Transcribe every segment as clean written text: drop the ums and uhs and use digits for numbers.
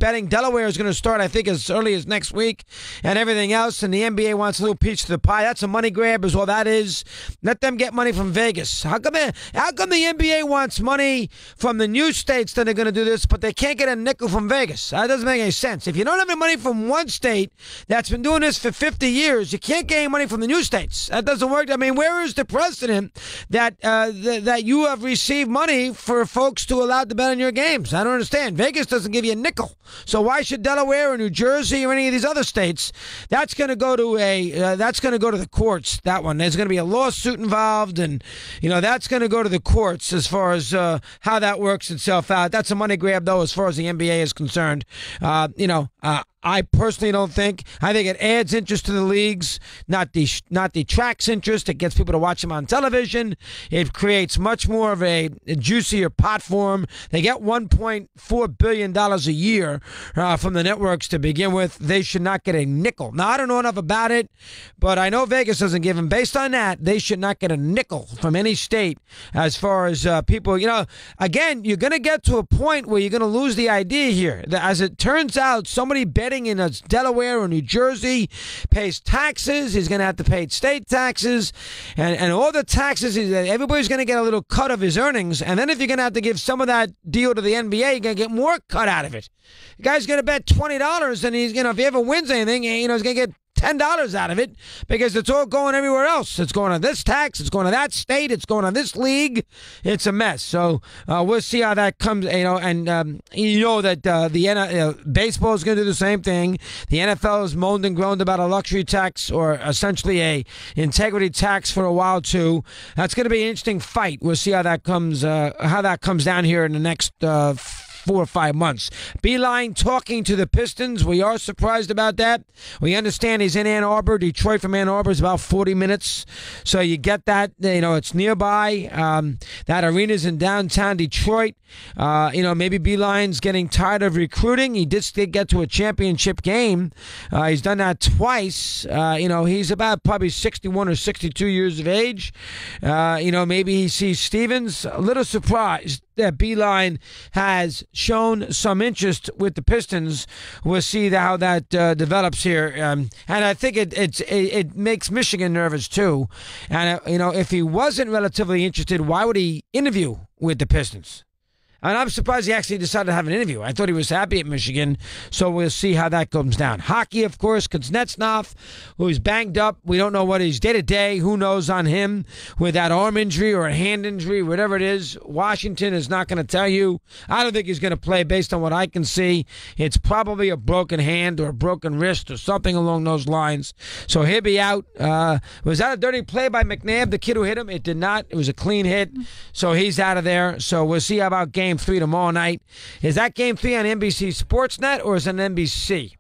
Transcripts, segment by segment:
betting. Delaware is going to start, I think, as early as next week and everything else. And the NBA wants a little piece of the pie. That's a money grab is all that is. Let them get money from Vegas. How come the NBA wants money from the new states that are going to do this, but they can't get a nickel from Vegas? That doesn't make any sense. If you don't have any money from one state that's been doing this for 50 years, you can't get any money from the new states. That doesn't work. I mean, where is the precedent that that you have received money for folks to allow to bet on your games? I don't understand. Vegas doesn't give you a nickel. So why should Delaware or New Jersey or any of these other states? That's going to go to the courts. That one. There's going to be a lawsuit involved, and that's going to go to the courts as far as how that works itself out. That's a money grab, though, as far as the NBA is concerned. I personally don't think. I think it adds interest to the leagues, not detracts interest. It gets people to watch them on television. It creates much more of a juicier pot for them. They get $1.4 billion a year from the networks to begin with. They should not get a nickel. Now, I don't know enough about it, but I know Vegas doesn't give them. Based on that, they should not get a nickel from any state as far as people. Again, you're going to get to a point where you're going to lose the idea here. As it turns out, somebody betting in Delaware or New Jersey pays taxes. He's going to have to pay state taxes and all the taxes. Everybody's going to get a little cut of his earnings. And then if you're going to have to give some of that deal to the NBA, you're going to get more cut out of it. The guy's going to bet $20 and he's, if he ever wins anything, he's going to get $10 out of it because it's all going everywhere else. It's going on this tax. It's going to that state. It's going on this league. It's a mess. So we'll see how that comes. And that baseball is going to do the same thing. The NFL has moaned and groaned about a luxury tax or essentially a integrity tax for a while too. That's going to be an interesting fight. We'll see how that comes. How that comes down here in the next 4 or 5 months. Beeline talking to the Pistons. We are surprised about that. We understand he's in Ann Arbor. Detroit from Ann Arbor is about 40 minutes. So you get that. It's nearby. That arena's in downtown Detroit. Maybe Beeline's getting tired of recruiting. He did get to a championship game. He's done that twice. He's about probably 61 or 62 years of age. Maybe he sees Stevens. A little surprised that Beeline has shown some interest with the Pistons. We'll see how that develops here. And I think it makes Michigan nervous too. And, if he wasn't relatively interested, why would he interview with the Pistons? And I'm surprised he actually decided to have an interview. I thought he was happy at Michigan, so we'll see how that comes down. Hockey, of course, Kuznetsov, who's banged up. We don't know what he's day-to-day. Who knows on him with that arm injury or a hand injury, whatever it is. Washington is not going to tell you. I don't think he's going to play based on what I can see. It's probably a broken hand or a broken wrist or something along those lines. So he'll be out. Was that a dirty play by McNabb, the kid who hit him? It did not. It was a clean hit. So he's out of there. So we'll see about Game 3 tomorrow night. Is that Game 3 on NBC Sportsnet or is it on NBC?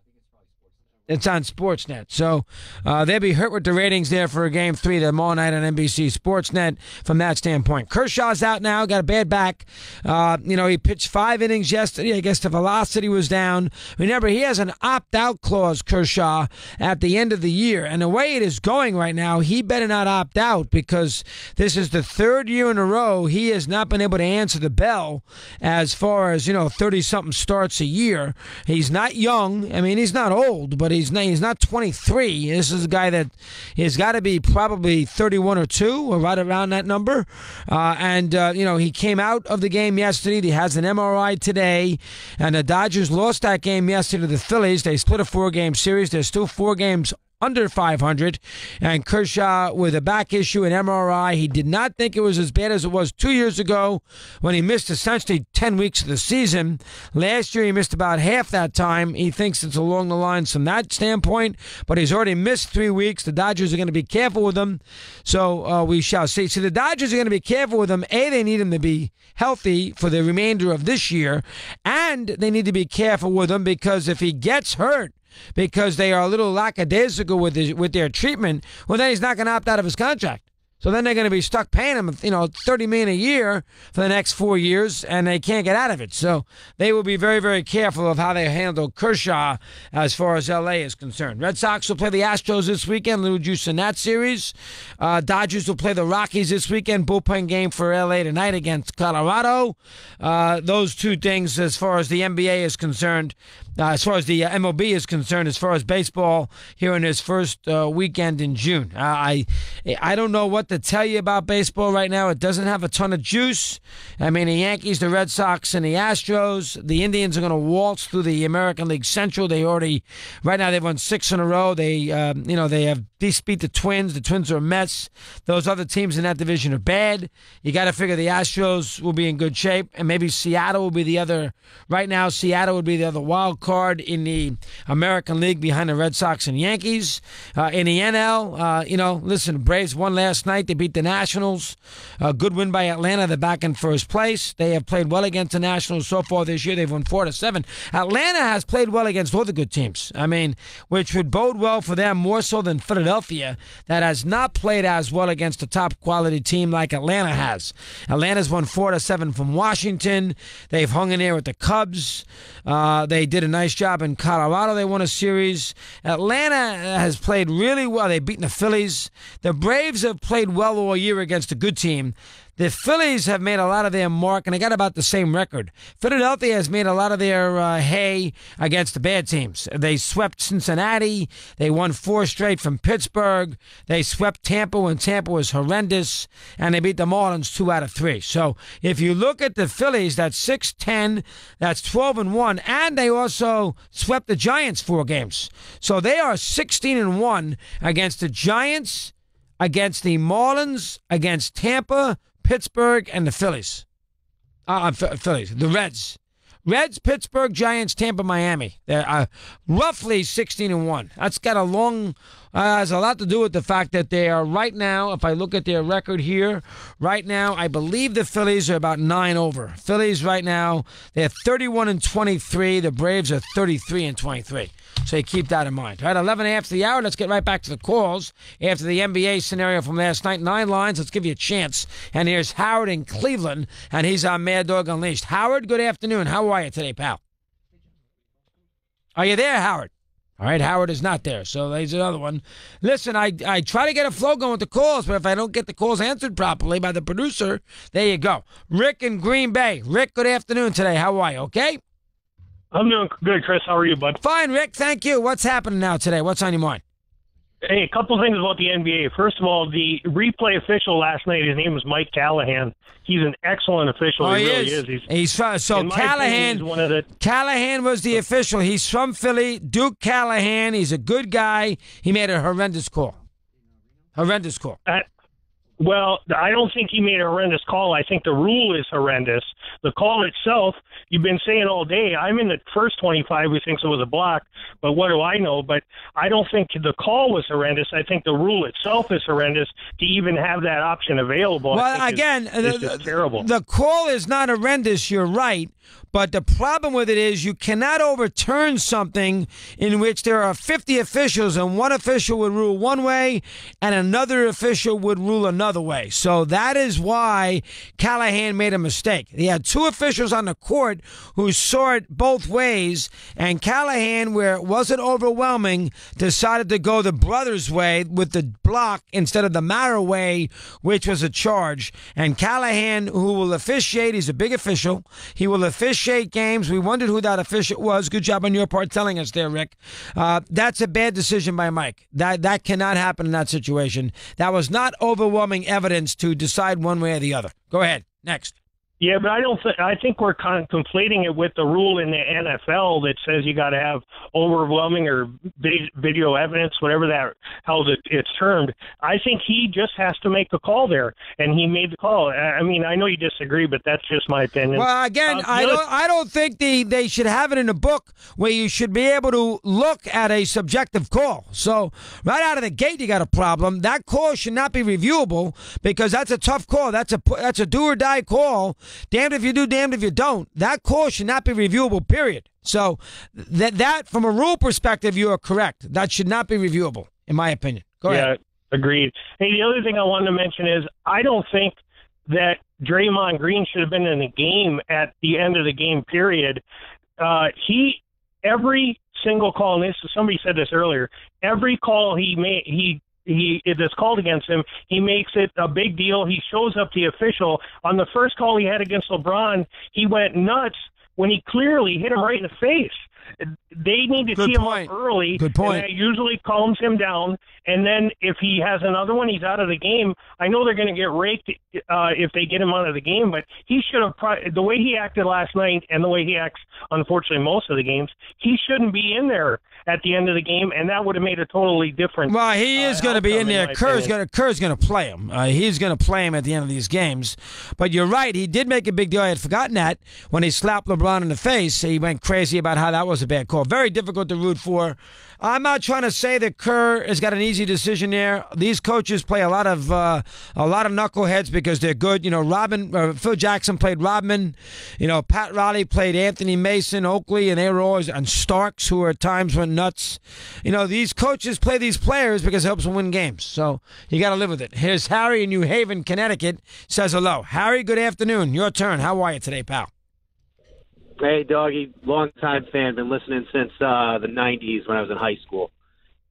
It's on Sportsnet. So they'll be hurt with the ratings there for Game 3 tomorrow night on NBC Sportsnet from that standpoint. Kershaw's out now, got a bad back. He pitched 5 innings yesterday. I guess the velocity was down. Remember, he has an opt-out clause, Kershaw, at the end of the year. And the way it is going right now, he better not opt out because this is the 3rd year in a row he has not been able to answer the bell as far as, 30-something starts a year. He's not young. I mean, he's not old, but he's not 23. This is a guy that has got to be probably 31 or 2 or right around that number. He came out of the game yesterday. He has an MRI today. And the Dodgers lost that game yesterday to the Phillies. They split a 4-game series. There's still 4 games under 500, and Kershaw with a back issue and MRI. He did not think it was as bad as it was 2 years ago when he missed essentially 10 weeks of the season. Last year he missed about half that time. He thinks it's along the lines from that standpoint, but he's already missed 3 weeks. The Dodgers are going to be careful with him, so we shall see. So the Dodgers are going to be careful with him. They need him to be healthy for the remainder of this year, and they need to be careful with him because if he gets hurt, because they are a little lackadaisical with their treatment, well, then he's not going to opt out of his contract. So then they're going to be stuck paying him, $30 million a year for the next 4 years, and they can't get out of it. So they will be very, very careful of how they handle Kershaw as far as L.A. is concerned. Red Sox will play the Astros this weekend, little juice in that series. Dodgers will play the Rockies this weekend, bullpen game for L.A. tonight against Colorado. Those two things as far as the NBA is concerned. as far as the MLB is concerned, as far as baseball here in his first weekend in June. I don't know what to tell you about baseball right now. It doesn't have a ton of juice. I mean, the Yankees, the Red Sox, and the Astros. The Indians are going to waltz through the American League Central. Right now they've won 6 in a row. They have beat the Twins. The Twins are a mess. Those other teams in that division are bad. You got to figure the Astros will be in good shape, and maybe Seattle will be the other. Right now, Seattle would be the other wild card in the American League behind the Red Sox and Yankees. In the NL, listen, Braves won last night. They beat the Nationals. A good win by Atlanta. They're back in first place. They have played well against the Nationals so far this year. They've won 4-7. Atlanta has played well against all the good teams. I mean, which would bode well for them more so than Philadelphia, that has not played as well against a top quality team like Atlanta has. Atlanta's won 4-7 from Washington. They've hung in there with the Cubs. They did a nice job in Colorado. They won a series. Atlanta has played really well. They've beaten the Phillies. The Braves have played well all year against a good team. The Phillies have made a lot of their mark, and they got about the same record. Philadelphia has made a lot of their hay against the bad teams. They swept Cincinnati. They won 4 straight from Pittsburgh. They swept Tampa when Tampa was horrendous, and they beat the Marlins 2 out of 3. So if you look at the Phillies, that's 6-10, that's 12-1, and they also swept the Giants 4 games. So they are 16-1 against the Giants, against the Marlins, against Tampa, Pittsburgh, and the Phillies. The Reds. Reds, Pittsburgh, Giants, Tampa, Miami. They're roughly 16-1. That's got has a lot to do with the fact that they are right now, if I look at their record here, right now, I believe the Phillies are about 9 over. Phillies right now, they're 31-23. The Braves are 33-23. So you keep that in mind. All right, 11 after the hour. Let's get right back to the calls after the NBA scenario from last night. 9 lines. Let's give you a chance. And here's Howard in Cleveland, and he's on Mad Dog Unleashed. Howard, good afternoon. How are you today, pal? Are you there, Howard? All right, Howard is not there, so there's another one. Listen, I try to get a flow going with the calls, but if I don't get the calls answered properly by the producer, there you go. Rick in Green Bay. Rick, good afternoon today. How are you, okay? I'm doing good, Chris. How are you, bud? Fine, Rick. Thank you. What's happening now today? What's on your mind? Hey, a couple of things about the NBA. First of all, the replay official last night, his name was Mike Callahan. He's an excellent official. Oh, he really is. He's so Callahan. He's one of the, Callahan was the official. He's from Philly. Duke Callahan. He's a good guy. He made a horrendous call. Horrendous call. Well, I don't think he made a horrendous call. I think the rule is horrendous. The call itself, you've been saying all day, I'm in the first 25 who thinks it was a block, but what do I know? But I don't think the call was horrendous. I think the rule itself is horrendous to even have that option available. Well, again, it's terrible. The call is not horrendous, you're right. But the problem with it is you cannot overturn something in which there are 50 officials and one official would rule one way and another official would rule another way. So that is why Callahan made a mistake. He had 2 officials on the court who saw it both ways, and Callahan, where it wasn't overwhelming, decided to go the brothers' way with the block instead of the Mara way, which was a charge. And Callahan, who will officiate, he's a big official, he will officiate games. We wondered who that official was. Good job on your part telling us there, Rick. That's a bad decision by Mike. That cannot happen in that situation. That was not overwhelming evidence to decide one way or the other. Go ahead. Next. Yeah, but I think we're conflating it with the rule in the NFL that says you got to have overwhelming or video evidence, whatever that how it's termed. I think he just has to make the call there, and he made the call. I mean, I know you disagree, but that's just my opinion. Well, again, I don't think they should have it in a book where you should be able to look at a subjective call. So right out of the gate, you got a problem. That call should not be reviewable because that's a tough call. That's a do or die call. Damned if you do, damned if you don't. That call should not be reviewable, period. So that from a rule perspective, you are correct. That should not be reviewable, in my opinion. Go ahead. Yeah, agreed. Hey, the other thing I wanted to mention is I don't think that Draymond Green should have been in the game at the end of the game, period. Every single call, and somebody said this earlier, every call it is called against him, he makes it a big deal. He shows up the official. On the first call he had against LeBron, he went nuts when he clearly hit him right in the face. they need to tee him up early. Good point. And that usually calms him down. And then if he has another one, he's out of the game. I know they're going to get raked if they get him out of the game, but he should have the way he acted last night and the way he acts, unfortunately, most of the games, he shouldn't be in there at the end of the game, and that would have made a totally different. Well, he is going to be in there. Kerr's going to play him. He's going to play him at the end of these games. But you're right. He did make a big deal. I had forgotten that when he slapped LeBron in the face. He went crazy about how that was a bad call. Very difficult to root for. I'm not trying to say that Kerr has got an easy decision there. These coaches play a lot of knuckleheads because they're good. You know, Phil Jackson played Rodman. You know, Pat Riley played Anthony Mason, Oakley, and they were always and Starks, who at times went nuts. You know, these coaches play these players because it helps them win games. So you got to live with it. Here's Harry in New Haven, Connecticut, says hello. Harry, good afternoon. Your turn. How are you today, pal? Hey, Doggy, long-time fan, been listening since the 90s when I was in high school,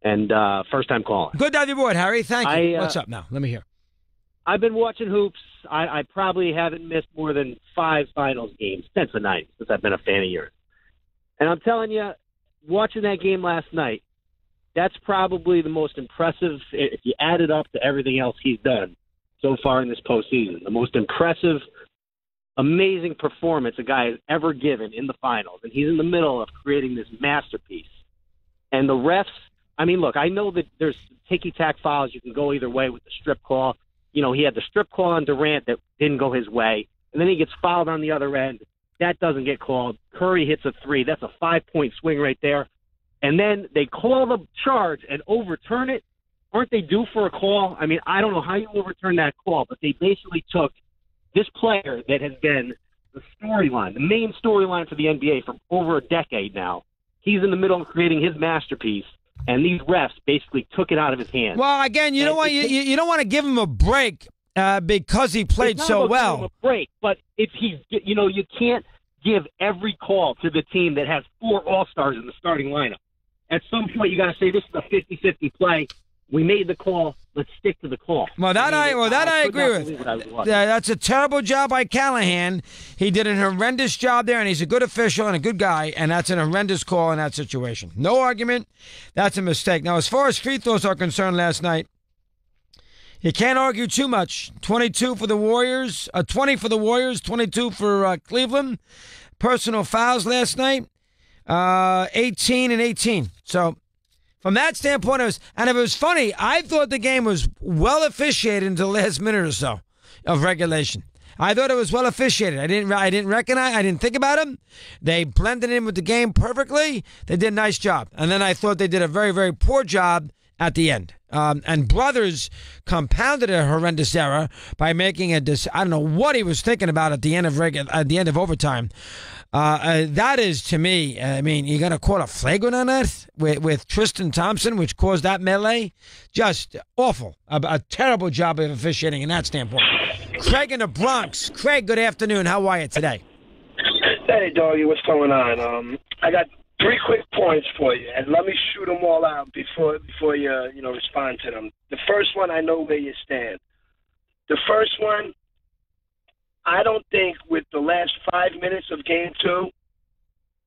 and first-time calling. Good to have you aboard, Harry. Thank you. What's up now? Let me hear. I've been watching hoops. I probably haven't missed more than 5 finals games since the 90s, since I've been a fan of yours. And I'm telling you, watching that game last night, that's probably the most impressive, if you add it up to everything else he's done so far in this postseason, the most impressive, amazing performance a guy has ever given in the finals. And he's in the middle of creating this masterpiece. And the refs, I mean, look, I know that there's ticky-tack fouls. You can go either way with the strip call. You know, he had the strip call on Durant that didn't go his way. And then he gets fouled on the other end. That doesn't get called. Curry hits a 3. That's a 5-point swing right there. And then they call the charge and overturn it. Aren't they due for a call? I mean, I don't know how you overturn that call, but they basically took this player that has been the storyline, the main storyline for the NBA for over a decade now. He's in the middle of creating his masterpiece, and these refs basically took it out of his hands. Well, again, you don't want to give him a break because he played so well. Give him a break, but if he's, you know, you can't give every call to the team that has 4 All-Stars in the starting lineup. At some point, you got to say this is a 50-50 play. We made the call. Let's stick to the call. Well, I agree with. That's a terrible job by Callahan. He did an horrendous job there, and he's a good official and a good guy, and that's an horrendous call in that situation. No argument. That's a mistake. Now, as far as free throws are concerned last night, you can't argue too much. 22 for the Warriors, 20 for the Warriors, 22 for Cleveland. Personal fouls last night, 18 and 18. So, from that standpoint, if it was funny, I thought the game was well officiated until the last minute or so of regulation. I thought it was well officiated. I didn't think about them. They blended in with the game perfectly. They did a nice job. And then I thought they did a very, very poor job at the end. And Brothers compounded a horrendous error by making I don't know what he was thinking about at the end of overtime. That is, to me, I mean, you're going to call a flagrant on that with Tristan Thompson, which caused that melee? Just awful. A terrible job of officiating in that standpoint. Craig in the Bronx. Craig, good afternoon. How are you today? Hey, Doggy, what's going on? I got 3 quick points for you, and let me shoot them all out before you respond to them. The first one, I know where you stand. The first one, I don't think with the last 5 minutes of Game 2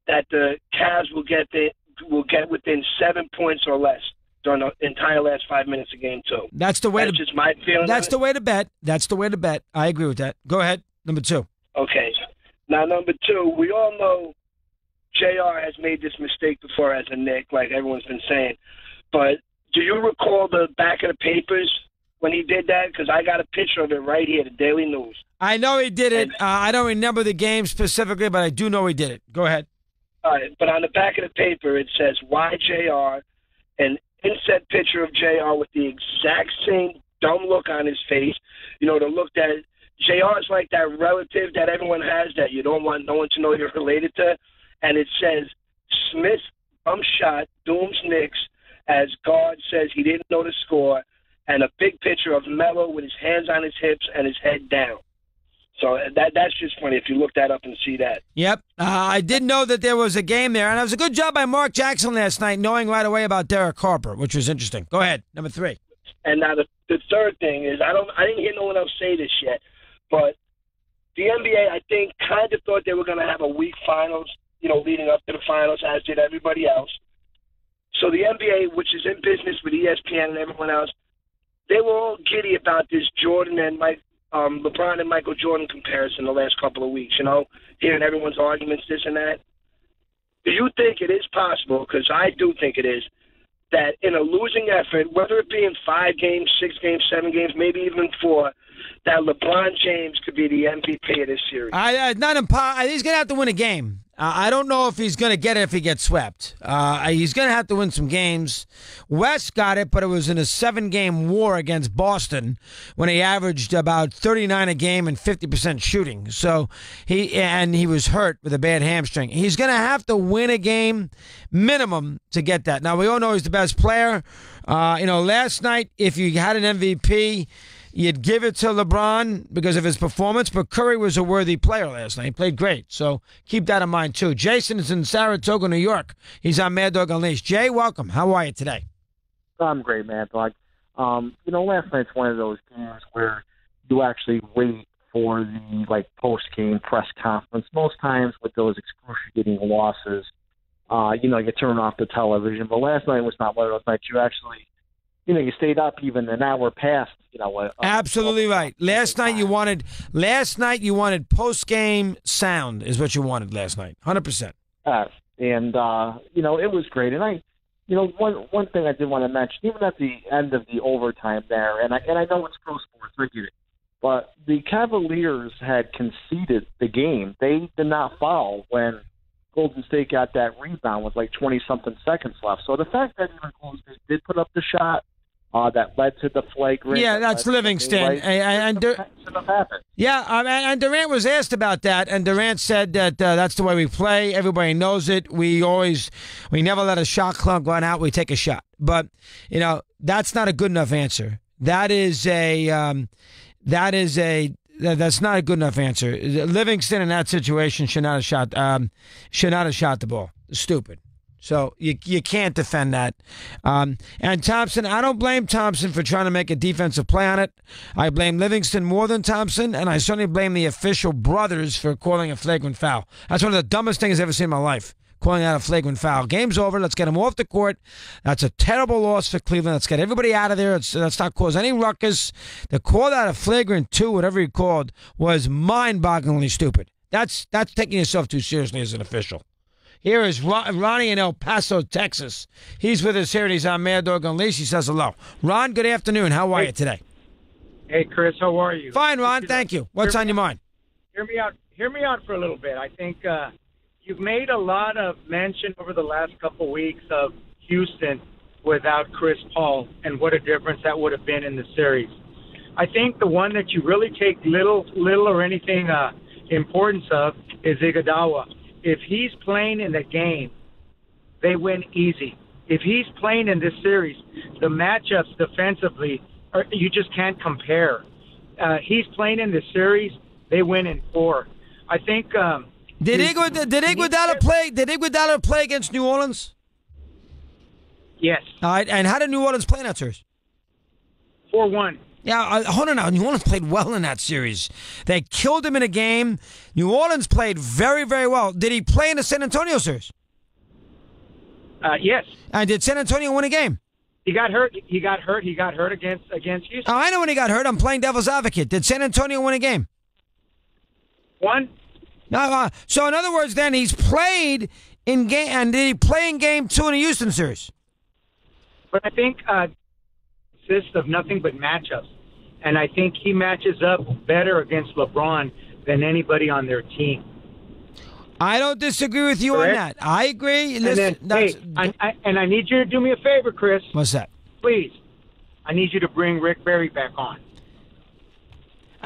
that the Cavs will get within 7 points or less during the entire last 5 minutes of Game 2. That's the way. That's just my feeling. That's the way to bet. That's the way to bet. I agree with that. Go ahead. Number 2. Okay. Now, number 2, we all know JR has made this mistake before as a Knick, like everyone's been saying. But do you recall the back of the papers when he did that? Because I got a picture of it right here, the Daily News. I know he did it. I don't remember the game specifically, but I do know he did it. Go ahead. All right, but on the back of the paper, it says, why JR? An inset picture of JR with the exact same dumb look on his face. You know, the look that JR is like that relative that everyone has that you don't want no one to know you're related to. And it says, Smith shot dooms Knicks as guard says he didn't know the score, and a big picture of Melo with his hands on his hips and his head down. So that's just funny if you look that up and see that. Yep. I did know that there was a game there, and it was a good job by Mark Jackson last night knowing right away about Derek Harper, which was interesting. Go ahead. Number 3. And now the third thing is, I didn't hear no one else say this yet, but the NBA, I think, kind of thought they were going to have a weak finals, leading up to the finals, as did everybody else. So the NBA, which is in business with ESPN and everyone else, they were all giddy about this Jordan and LeBron and Michael Jordan comparison the last couple of weeks, hearing everyone's arguments, this and that. Do you think it is possible, because I do think it is, that in a losing effort, whether it be in 5 games, 6 games, 7 games, maybe even 4, that LeBron James could be the MVP of this series? Not impossible. He's going to have to win a game. I don't know if he's going to get it if he gets swept. He's going to have to win some games. West got it, but it was in a 7-game war against Boston when he averaged about 39 a game and 50% shooting. So he was hurt with a bad hamstring. He's going to have to win a game minimum to get that. Now, we all know he's the best player. Last night, if you had an MVP, you'd give it to LeBron because of his performance, but Curry was a worthy player last night. He played great, so keep that in mind, too. Jason is in Saratoga, New York. He's on Mad Dog Unleashed. Jay, welcome. How are you today? I'm great, Mad Dog. Last night's one of those games where you actually wait for the, post-game press conference. Most times with those excruciating losses, you turn off the television, but last night was not one of those nights you actually – you stayed up even an hour past. Absolutely right. Last night you wanted post game sound is what you wanted last night. 100%. It was great. And one thing I did want to mention, even at the end of the overtime there, and I know it's pro sports, I get it, but the Cavaliers had conceded the game. They did not foul when Golden State got that rebound with 20-something seconds left. So the fact that even Golden State did put up the shot that led to the flagrant. Yeah, that's Livingston. And Durant was asked about that, and Durant said that that's the way we play. Everybody knows it. We never let a shot clock go out. We take a shot. But that's not a good enough answer. That's not a good enough answer. Livingston in that situation should not have shot the ball. Stupid. So you can't defend that. And Thompson, I don't blame Thompson for trying to make a defensive play on it. I blame Livingston more than Thompson, and I certainly blame the official brothers for calling a flagrant foul. That's one of the dumbest things I've ever seen in my life, calling out a flagrant foul. Game's over. Let's get him off the court. That's a terrible loss for Cleveland. Let's get everybody out of there. Let's not cause any ruckus. The call out of flagrant 2, whatever he called, was mind-bogglingly stupid. That's taking yourself too seriously as an official. Here is Ronnie in El Paso, Texas. He's with us here, and he's on Mad Dog Unleashed. He says hello. Ron, good afternoon. How are you today? Hey, Chris, how are you? Fine, Ron. Thank you. What's on your mind? Hear me out for a little bit. I think you've made a lot of mention over the last couple weeks of Houston without Chris Paul and what a difference that would have been in the series. I think the one that you really take little or anything importance of is Iguodala. If he's playing in the game, they win easy. If he's playing in this series, the matchups defensively, you just can't compare. He's playing in this series, they win in 4. I think. Did Iguodala play against New Orleans? Yes. All right, and how did New Orleans play in that series? 4-1. Yeah, hold on now. New Orleans played well in that series. They killed him in a game. New Orleans played very, very well. Did he play in the San Antonio series? Yes. And did San Antonio win a game? He got hurt. He got hurt against Houston. Oh, I know when he got hurt. I'm playing devil's advocate. Did San Antonio win a game? 1. No. So in other words, then he's played in game. And did he play in game 2 in the Houston series? But I think consists of nothing but matchups. And I think he matches up better against LeBron than anybody on their team. I don't disagree with you on that. I agree. Listen, I need you to do me a favor, Chris. What's that? Please. I need you to bring Rick Barry back on.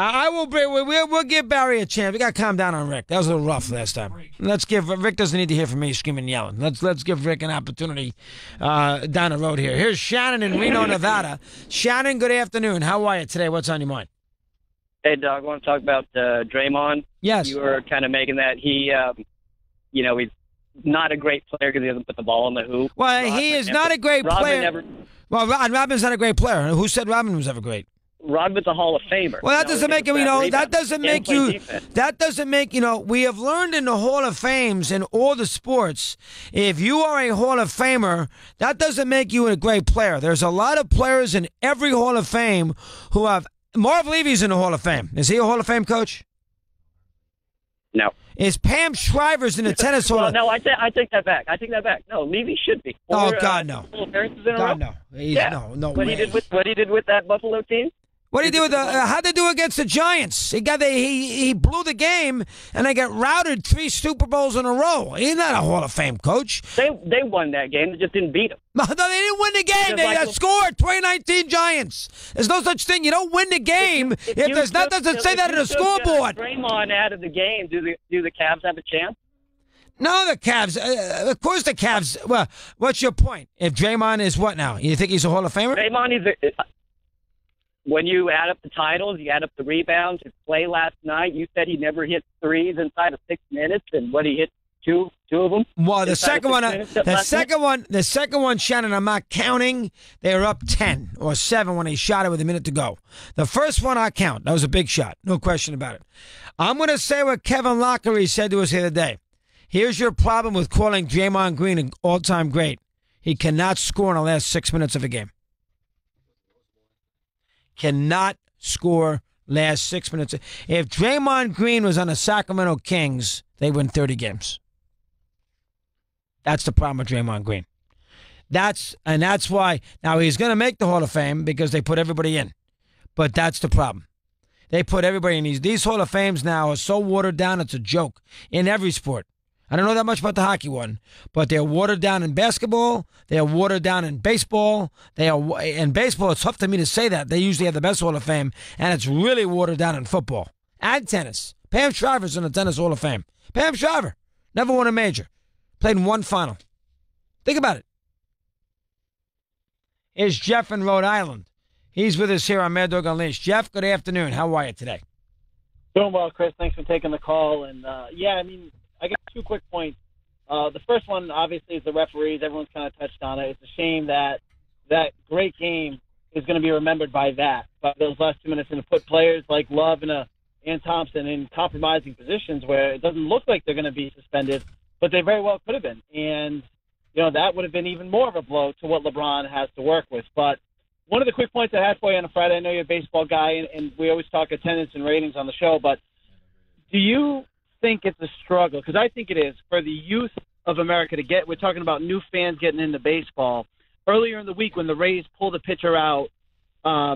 I will bring. We'll give Barry a chance. We got to calm down on Rick. That was a little rough last time. Let's give Rick doesn't need to hear from me screaming and yelling. Let's give Rick an opportunity down the road here. Here's Shannon in Reno, Nevada. Shannon, good afternoon. How are you today? What's on your mind? Hey, Doug. I want to talk about Draymond. Yes. You were kind of making that he's not a great player because he doesn't put the ball in the hoop. Well, he is not a great player. Well, Robin's not a great player. Who said Robin was ever great? Rodman's a Hall of Famer. Well, that doesn't make him, that doesn't make you, defense. that doesn't make, we have learned in the Hall of Fames in all the sports, if you are a Hall of Famer, that doesn't make you a great player. There's a lot of players in every Hall of Fame who have, Marv Levy's in the Hall of Fame. Is he a Hall of Fame coach? No. Is Pam Shriver's in the tennis Hall of Fame? No, I take that back. No, Levy should be. God, no. God, no. No what way. He did with that Buffalo team? What did he do with how'd they do against the Giants? He blew the game, and they got routed 3 Super Bowls in a row. He's not a Hall of Fame coach. They won that game. They just didn't beat them. No, they didn't win the game. They scored 2019 Giants. There's no such thing. You don't win the game if there's not. Doesn't say that in the scoreboard. Draymond out of the game. Do the Cavs have a chance? No, the Cavs. Of course, the Cavs. Well, what's your point? If Draymond is what now? You think he's a Hall of Famer? Draymond is. When you add up the titles, you add up the rebounds, his play last night, you said he never hit threes inside of 6 minutes, and what he hit two of them. Well, the second one, Shannon, I'm not counting. They were up 10 or 7 when he shot it with a minute to go. The first one I count. That was a big shot, no question about it. I'm going to say what Kevin Lockery said to us the other day. Here's your problem with calling Draymond Green an all-time great. He cannot score in the last 6 minutes of a game. Cannot score last 6 minutes. If Draymond Green was on the Sacramento Kings, they win 30 games. That's the problem with Draymond Green. That's why now he's going to make the Hall of Fame because they put everybody in. But that's the problem. They put everybody in. These Hall of Fames now are so watered down, it's a joke in every sport. I don't know that much about the hockey one, but they're watered down in basketball. They're watered down in baseball. In baseball, it's tough to me to say that. They usually have the best Hall of Fame, and it's really watered down in football. And tennis. Pam Shriver's in the Tennis Hall of Fame. Pam Shriver never won a major. Played in one final. Think about it. Here's Jeff in Rhode Island. He's with us here on Mad Dog Unleashed. Jeff, good afternoon. How are you today? Doing well, Chris. Thanks for taking the call. And, I got 2 quick points. The first one, obviously, is the referees. Everyone's kind of touched on it. It's a shame that that great game is going to be remembered by those last 2 minutes, and to put players like Love and Thompson in compromising positions where it doesn't look like they're going to be suspended, but they very well could have been. And, that would have been even more of a blow to what LeBron has to work with. But one of the quick points I had for you on a Friday, I know you're a baseball guy, and we always talk attendance and ratings on the show, but do you think it's a struggle, because I think it is, for the youth of America to we're talking about new fans getting into baseball. Earlier in the week when the Rays pulled a pitcher out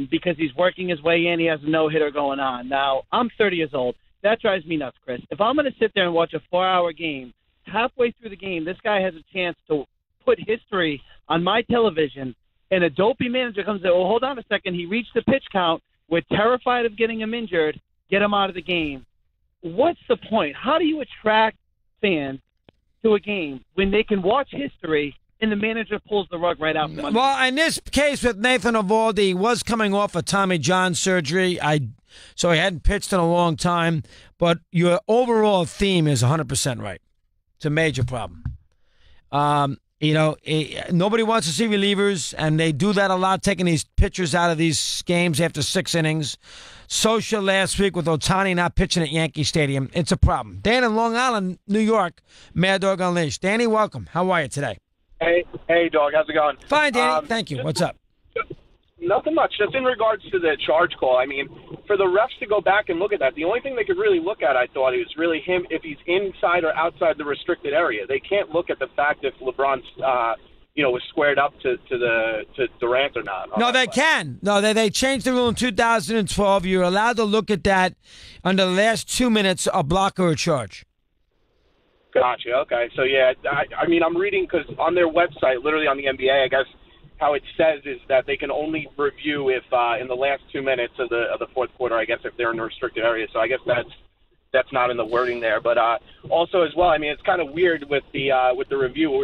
because he's working his way in, he has a no-hitter going on. Now, I'm 30 years old. That drives me nuts, Chris. If I'm going to sit there and watch a 4-hour game, halfway through the game, this guy has a chance to put history on my television, and a dopey manager comes in, well, hold on a second, he reached the pitch count, we're terrified of getting him injured, get him out of the game. What's the point? How do you attract fans to a game when they can watch history and the manager pulls the rug right out from under? Well, in this case with Nathan Eovaldi, he was coming off a Tommy John surgery, so he hadn't pitched in a long time. But your overall theme is 100% right. It's a major problem. Nobody wants to see relievers, and they do that a lot, taking these pitchers out of these games after 6 innings. Social last week with Ohtani not pitching at Yankee Stadium. It's a problem. Dan in Long Island, New York, Mad Dog Unleashed. Danny, welcome. How are you today? Hey, Dog. How's it going? Fine, Danny. Thank you. What's up? Nothing much. Just in regards to the charge call, I mean, for the refs to go back and look at that, the only thing they could really look at, I thought, is really him if he's inside or outside the restricted area. They can't look at the fact if LeBron's, was squared up to Durant or not. No, they can. No, they changed the rule in 2012. You're allowed to look at that under the last 2 minutes, a block or a charge. Gotcha. Okay. So, yeah, I'm reading because on their website, literally on the NBA, I guess, how it says is that they can only review if in the last 2 minutes of the fourth quarter, I guess, if they're in a restricted area. So I guess that's not in the wording there. But also as well, I mean, it's kind of weird with the review when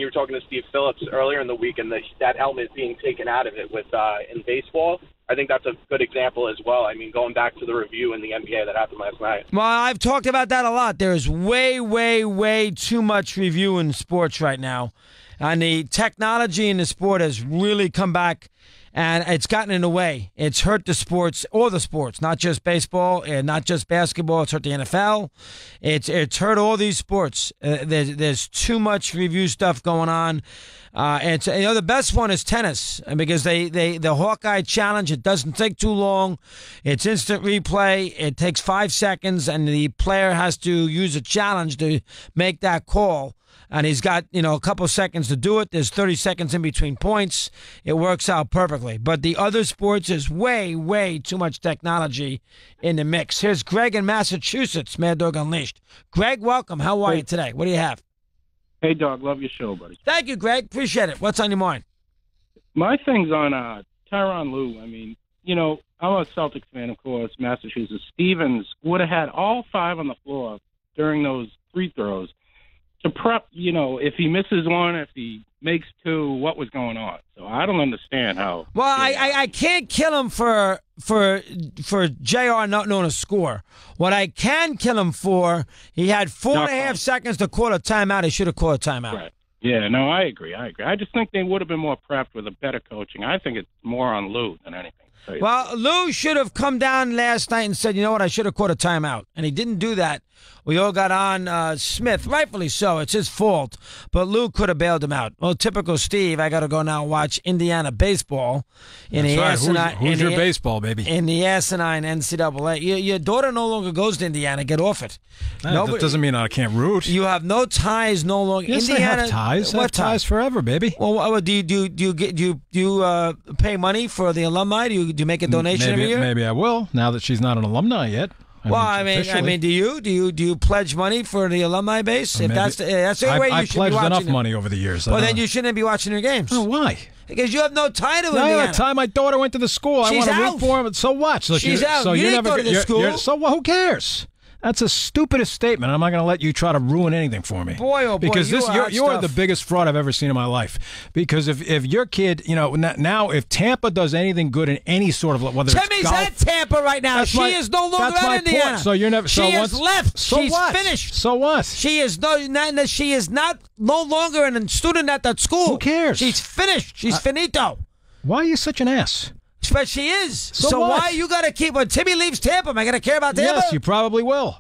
you were talking to Steve Phillips earlier in the week, and that helmet being taken out of it with in baseball. I think that's a good example as well. I mean, going back to the review in the NBA that happened last night. Well, I've talked about that a lot. There's way, way, way too much review in sports right now. And the technology in the sport has really come back And it's gotten in the way. It's hurt the sports, all the sports, not just baseball and not just basketball. It's hurt the NFL. It's hurt all these sports. There's too much review stuff going on. And the best one is tennis, because the Hawkeye Challenge, it doesn't take too long. It's instant replay. It takes 5 seconds, and the player has to use a challenge to make that call. And he's got, a couple seconds to do it. There's 30 seconds in between points. It works out perfectly. But the other sports is way, way too much technology in the mix. Here's Greg in Massachusetts, Mad Dog Unleashed. Greg, welcome. How are you today? What do you have? Hey, Dog, love your show, buddy. Thank you, Greg. Appreciate it. What's on your mind? My thing's on Tyronn Lue. I mean, I'm a Celtics fan, of course, Massachusetts. Stevens would have had all 5 on the floor during those free throws to prep, if he misses one, if he makes 2, what was going on. So I don't understand how. Well, I can't kill him for JR not knowing a score. What I can kill him for, he had 4.5 seconds to call a timeout. He should have called a timeout. Right. Yeah, no, I agree. I just think they would have been more prepped with a better coaching. I think it's more on Lue than anything. Well, Lue should have come down last night and said, you know what, I should have called a timeout. And he didn't do that. We all got on Smith, rightfully so. It's his fault. But Lue could have bailed him out. Well, typical Steve, I got to go now watch Indiana baseball. That's right. Who's your baseball, baby? In the asinine NCAA. Your daughter no longer goes to Indiana. Get off it. That doesn't mean I can't root. You have no ties no longer. Yes, Indiana, I have ties. What I have ties forever, baby. Well, do you pay money for the alumni? Do you make a donation every year? Maybe I will. Now that she's not an alumni yet. I mean, do you pledge money for the alumni base? If that's the way you should be watching. I pledged enough money over the years. Well, then you shouldn't be watching your games. Oh, why? Because you have no tie to Indiana. Indiana. The time my daughter went to the school, I want to root for him. So what? She's out. So you didn't go to the school. So who cares? That's the stupidest statement. I'm not going to let you try to ruin anything for me. Boy, oh boy, because you're the biggest fraud I've ever seen in my life. Because if your kid, now if Tampa does anything good in any sort of whether Timmy's it's golf, at Tampa right now. She is no longer at Indiana. Point. So you're never. She has left. So She's what? finished. So what? She is no longer a student at that school. Who cares? She's finished. She's finito. Why are you such an ass? But she is. So why you got to keep when Timmy leaves Tampa? Am I going to care about Tampa? Yes, you probably will.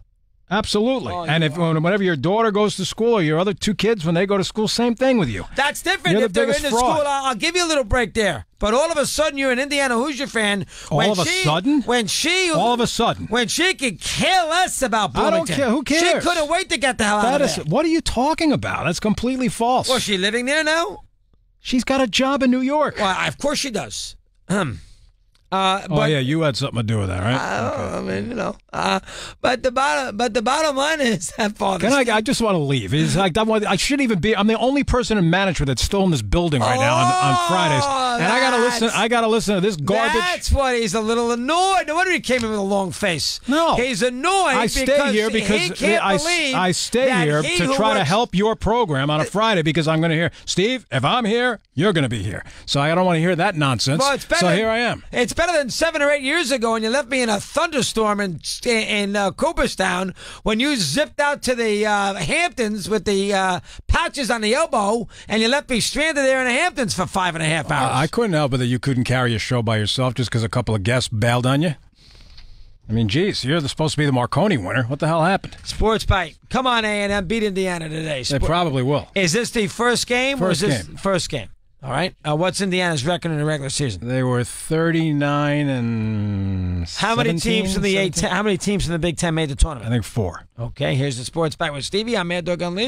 Absolutely. And whenever your daughter goes to school or your other 2 kids, when they go to school, same thing with you. That's different. You're if they're in the fraud. school, I'll give you a little break there. But all of a sudden, you're an Indiana Hoosier fan. All of a sudden? When she could care less about Bloomington. I don't care. Who cares? She couldn't wait to get the hell out of there. What are you talking about? That's completely false. Well, is she living there now? She's got a job in New York. Well, of course she does. You had something to do with that, right? I mean, but the bottom line is that father. I just want to leave. It's like I shouldn't even be. I'm the only person in management that's still in this building right now on Fridays, and I gotta listen to this garbage. That's why he's a little annoyed. No wonder he came in with a long face. No, he's annoyed. I stay here because he can't believe I stay here to try to help your program on a Friday because I'm going to hear Steve. If I'm here, you're going to be here. So I don't want to hear that nonsense. Well, so here I am. It's better than 7 or 8 years ago when you left me in a thunderstorm in Cooperstown when you zipped out to the Hamptons with the patches on the elbow and you left me stranded there in the Hamptons for 5.5 hours. I couldn't help it that you couldn't carry a show by yourself just because a couple of guests bailed on you. I mean, geez, you're supposed to be the Marconi winner. What the hell happened? Sports Bite. Come on, A&M. Beat Indiana today. They probably will. Is this the first game? First or is game. This first game. All right. What's Indiana's record in the regular season? They were 39 How many teams in the Big Ten made the tournament? I think 4. Okay. Here's the Sports Bite with Stevie. I'm Mad Dog Unleashed.